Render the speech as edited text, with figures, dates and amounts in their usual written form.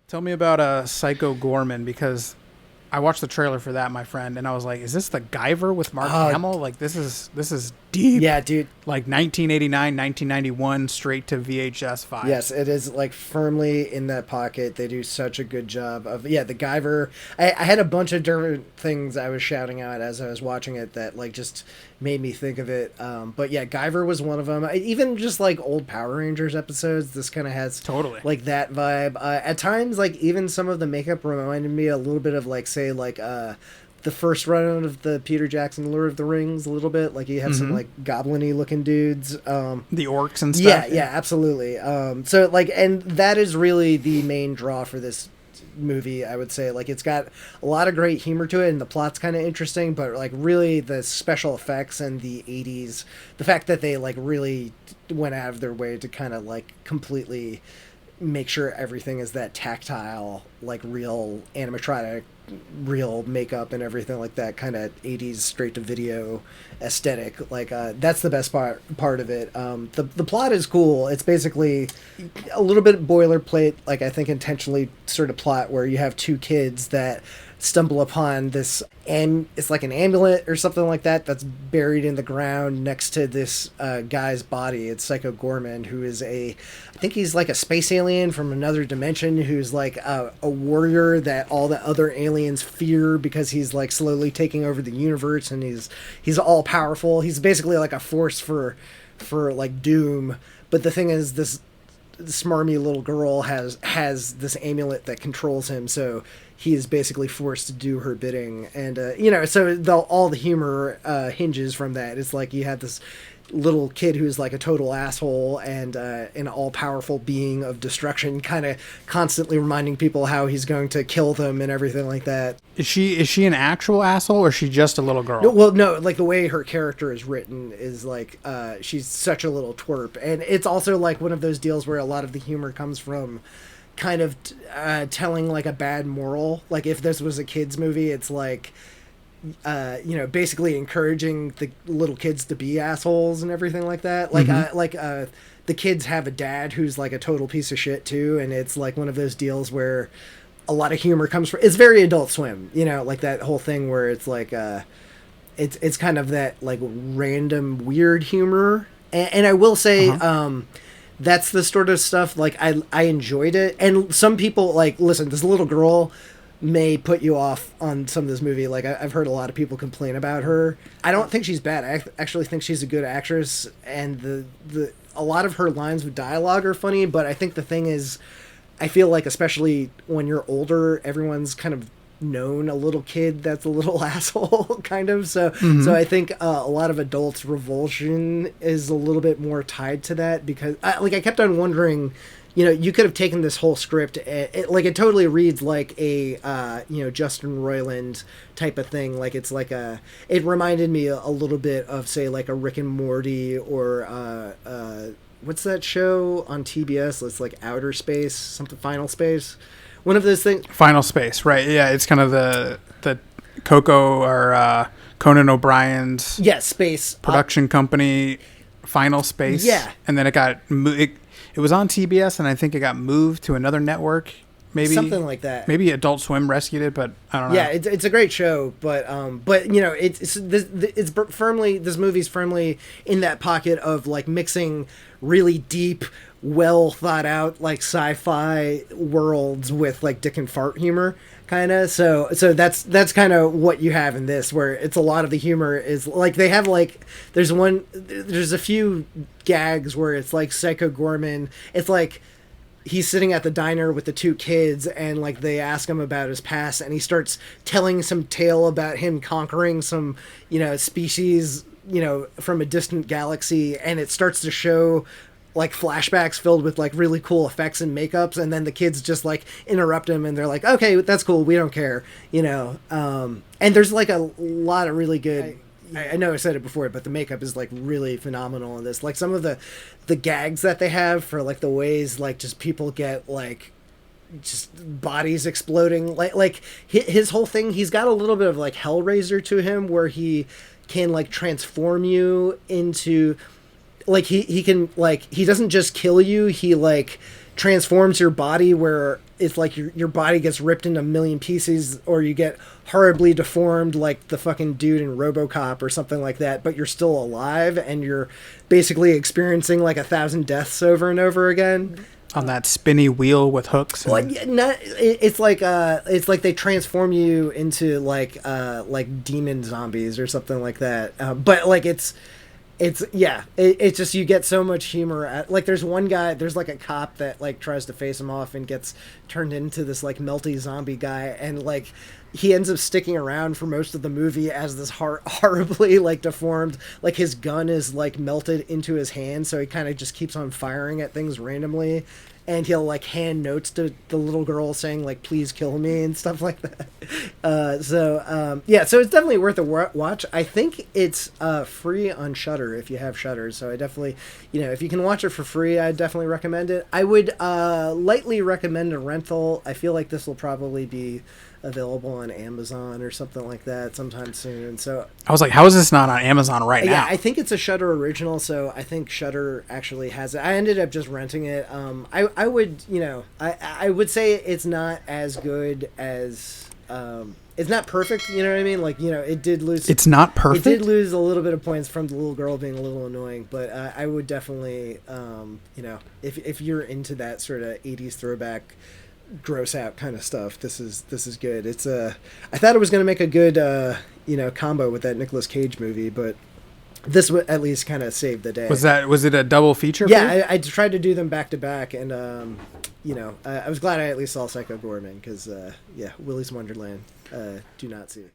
Tell me about Psycho Goreman, because I watched the trailer for that, my friend, and I was like, "Is this the Guyver with Mark Hamill? Like, this is deep." Yeah, dude. Like 1989, 1991, straight to VHS vibes. Yes, it is like firmly in that pocket. They do such a good job of the Guyver. I had a bunch of different things I was shouting out as I was watching it that like just made me think of it. But yeah, Guyver was one of them. Even just like old Power Rangers episodes, this kind of has Totally. like that vibe. At times, like even some of the makeup reminded me a little bit of like say like the first run of the Peter Jackson Lord of the Rings a little bit. Like you have some like goblin-y looking dudes. The orcs and Yeah, stuff. yeah, absolutely. So like, and that is really the main draw for this movie, I would say. Like it's got a lot of great humor to it and the plot's kind of interesting, but like really the special effects and the 80s, the fact that they like really went out of their way to kind of like completely make sure everything is that tactile, like real animatronic, real makeup and everything like that kind of 80s straight to video aesthetic. Like that's the best part of it. The plot is cool. It's basically a little bit boilerplate, like I think intentionally sort of plot where you have two kids that stumble upon this, and it's like an amulet or something like that that's buried in the ground next to this guy's body. It's Psycho Goreman, who is I think he's like a space alien from another dimension who's like a warrior that all the other aliens fear because he's like slowly taking over the universe, and he's all powerful. He's basically like a force for like doom. But the thing is, this smarmy little girl has this amulet that controls him, so he is basically forced to do her bidding. And so all the humor hinges from that. It's like you have this little kid who's like a total asshole and an all-powerful being of destruction, kind of constantly reminding people how he's going to kill them and everything like that. Is she an actual asshole, or is she just a little girl? No, like the way her character is written is like she's such a little twerp. And it's also like one of those deals where a lot of the humor comes from kind of telling like a bad moral. Like if this was a kid's movie, it's like basically encouraging the little kids to be assholes and everything like that. Like the kids have a dad who's like a total piece of shit too, and it's like one of those deals where a lot of humor comes from. It's very Adult Swim, like that whole thing where it's like it's kind of that like random weird humor. And I will say that's the sort of stuff like I enjoyed it. And some people like, listen, this little girl may put you off on some of this movie. Like I've heard a lot of people complain about her. I don't think she's bad. I actually think she's a good actress, and a lot of her lines with dialogue are funny. But I think the thing is, I feel like especially when you're older, everyone's kind of known a little kid that's a little asshole, kind of. So I think a lot of adults' revulsion is a little bit more tied to that, because I kept on wondering, you could have taken this whole script, it totally reads like a Justin Roiland type of thing. Like it's like it reminded me a little bit of say like a Rick and Morty or what's that show on TBS? It's like Outer Space, something, Final Space. One of those things. Final Space, right? Yeah, it's kind of the Coco or Conan O'Brien's space production company, Final Space. Yeah, and then it was on TBS, and I think it got moved to another network. Maybe something like that. Maybe Adult Swim rescued it, but I don't know. Yeah, it's a great show, but it's firmly, this movie's firmly in that pocket of like mixing really deep, well thought out like sci-fi worlds with like dick and fart humor, kind of. So that's kind of what you have in this, where it's a lot of the humor is like they have like there's a few gags where it's like Psycho Goreman. It's like he's sitting at the diner with the two kids, and like they ask him about his past, and he starts telling some tale about him conquering some species from a distant galaxy, and it starts to show like flashbacks filled with like really cool effects and makeups, and then the kids just like interrupt him and they're like, okay, that's cool, we don't care, and there's like a lot of really good I know I said it before, but the makeup is like really phenomenal in this. Like some of the gags that they have for like the ways like just people get like just bodies exploding, like his whole thing, he's got a little bit of like Hellraiser to him, where he can like transform you into like he can like, he doesn't just kill you, he like transforms your body where it's like your body gets ripped into a million pieces, or you get horribly deformed like the fucking dude in RoboCop or something like that, but you're still alive and you're basically experiencing like 1,000 deaths over and over again. On that spinny wheel with hooks. Well, it's like they transform you into like demon zombies or something like that. But like it's just you get so much humor at, like there's one guy, there's like a cop that like tries to face him off and gets turned into this like melty zombie guy, and like he ends up sticking around for most of the movie as this horribly like deformed, like his gun is like melted into his hand, so he kind of just keeps on firing at things randomly, and he'll like hand notes to the little girl saying like please kill me and stuff like that. So it's definitely worth a watch. I think it's free on Shudder if you have Shudder, so I definitely, if you can watch it for free, I definitely recommend it. I would lightly recommend a rental. I feel like this will probably be available on Amazon or something like that sometime soon. So I was like, how is this not on Amazon right now? Yeah, I think it's a Shudder original, so I think Shudder actually has it. I ended up just renting it. I would, I would say it's not as good as it's not perfect, you know what I mean? Like, it did lose. It's not perfect. It did lose a little bit of points from the little girl being a little annoying, but I would definitely, if you're into that sort of 80s throwback, gross out kind of stuff, this is good. It's I thought it was going to make a good combo with that Nicolas Cage movie, but this would at least kind of saved the day. Was it a double feature? Yeah, I tried to do them back to back, and I was glad I at least saw Psycho Goreman, because Willy's Wonderland, do not see it.